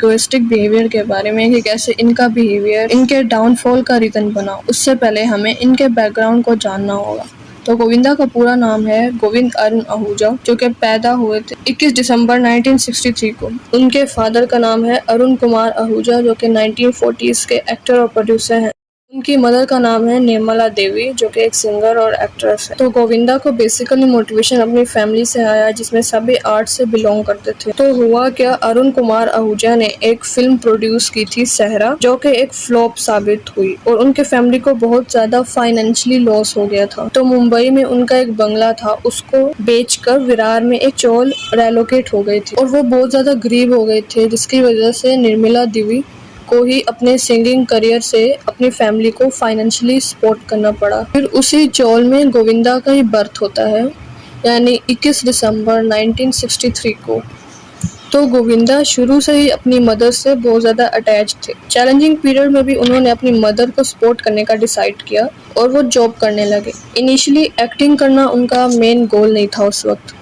Egoistic behaviour के बारे में कि कैसे इनका बिहेवियर इनके डाउनफॉल का रीजन बना। उससे पहले हमें इनके बैकग्राउंड को जानना होगा। तो गोविंदा का पूरा नाम है गोविंद अरुण आहूजा, जो कि पैदा हुए थे 21 दिसंबर 1963 को। उनके फादर का नाम है अरुण कुमार आहूजा, जो कि 1940s के एक्टर और प्रोड्यूसर हैं। उनकी मदर का नाम है निर्मला देवी, जो कि एक सिंगर और एक्ट्रेस है। तो गोविंदा को बेसिकली मोटिवेशन अपनी फैमिली से आया, जिसमें सभी आर्ट से बिलोंग करते थे। तो हुआ क्या, अरुण कुमार आहूजा ने एक फिल्म प्रोड्यूस की थी सहरा, जो कि एक फ्लॉप साबित हुई और उनके फैमिली को बहुत ज्यादा फाइनेंशियली लॉस हो गया था। तो मुंबई में उनका एक बंगला था, उसको बेचकर विरार में एक चौल रेलोकेट हो गए थे और वो बहुत ज्यादा गरीब हो गए थे, जिसकी वजह से निर्मला देवी को ही अपने सिंगिंग करियर से अपनी फैमिली को फाइनेंशियली सपोर्ट करना पड़ा। फिर उसी चौल में गोविंदा का ही बर्थ होता है, यानी 21 दिसंबर 1963 को। तो गोविंदा शुरू से ही अपनी मदर से बहुत ज़्यादा अटैच थे। चैलेंजिंग पीरियड में भी उन्होंने अपनी मदर को सपोर्ट करने का डिसाइड किया और वो जॉब करने लगे। इनिशियली एक्टिंग करना उनका मेन गोल नहीं था उस वक्त।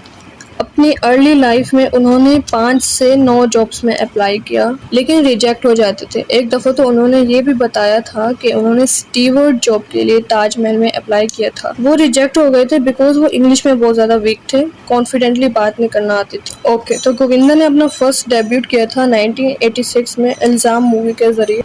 अपनी अर्ली लाइफ में उन्होंने 5 से 9 जॉब्स में अप्लाई किया, लेकिन रिजेक्ट हो जाते थे। एक दफ़ा तो उन्होंने ये भी बताया था कि उन्होंने स्टीवर्ड जॉब के लिए ताजमहल में अप्लाई किया था। वो रिजेक्ट हो गए थे बिकॉज वो इंग्लिश में बहुत ज़्यादा वीक थे, कॉन्फिडेंटली बात नहीं करना आती थी। ओके, तो गोविंदा ने अपना फर्स्ट डेब्यूट किया था 1986 में इल्ज़ाम मूवी के जरिए,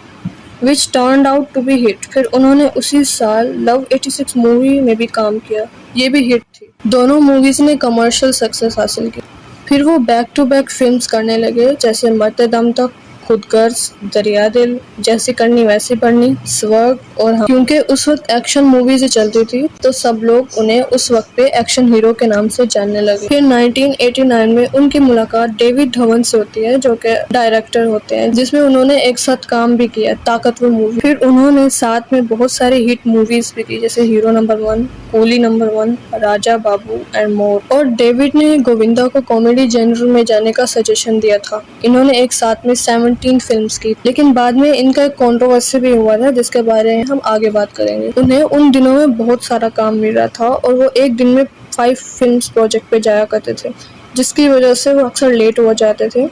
which turned out to be hit. फिर उन्होंने उसी साल लव 86 मूवी में भी काम किया, ये भी हिट थी। दोनों मूवीज ने कमर्शियल सक्सेस हासिल की। फिर वो बैक टू बैक फिल्म्स करने लगे, जैसे मरते दम तक, खुद गर्ज, दरिया दिल, जैसी करनी वैसी पढ़नी, स्वर्ग और हम। क्योंकि उस वक्त एक्शन मूवीज ही चलती थी, तो सब लोग उन्हें उस वक्त पे एक्शन हीरो के नाम से जानने लगे। फिर 1989 में उनकी मुलाकात डेविड धवन से होती है, जो कि डायरेक्टर होते हैं, जिसमें उन्होंने एक साथ काम भी किया, ताकतवर मूवी। फिर उन्होंने साथ में बहुत सारी हिट मूवीज भी की, जैसे hero number 1, coolie number 1, Raja Babu and more. और डेविड ने गोविंदा को कॉमेडी जेनर में जाने का सजेशन दिया था। इन्होंने एक साथ में 17 फिल्म्स की, लेकिन बाद में इनका एक कंट्रोवर्सी भी हुआ था, जिसके बारे में हम आगे बात करेंगे। उन्हें उन दिनों में बहुत सारा काम मिल रहा था और वो एक दिन में 5 फिल्म्स प्रोजेक्ट पे जाया करते थे, जिसकी वजह से वो अक्सर लेट हो जाते थे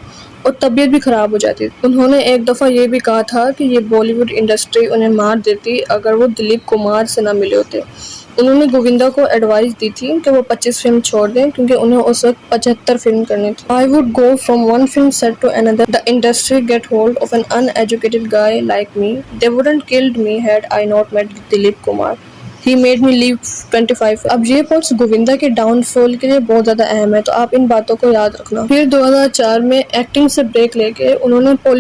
और तबीयत भी खराब हो जाती थी। उन्होंने एक दफ़ा ये भी कहा था कि ये बॉलीवुड इंडस्ट्री उन्हें मार देती अगर वो दिलीप कुमार से ना मिले होते। उन्होंने गोविंदा को एडवाइस दी थी कि वो 25 फिल्म छोड़ दें, क्योंकि उन्हें उस वक्त 75 फिल्म करनी थी। I would go from one film set to another, the industry get hold of an uneducated guy like me, they wouldn't killed me had I not met Dilip Kumar, he made me leave 25। अब ये points Govinda के downfall के लिए बहुत ज़्यादा अहम है, तो आप इन बातों को याद रखना। फिर 2004 में एक्टिंग से ब्रेक लेके उन्होंने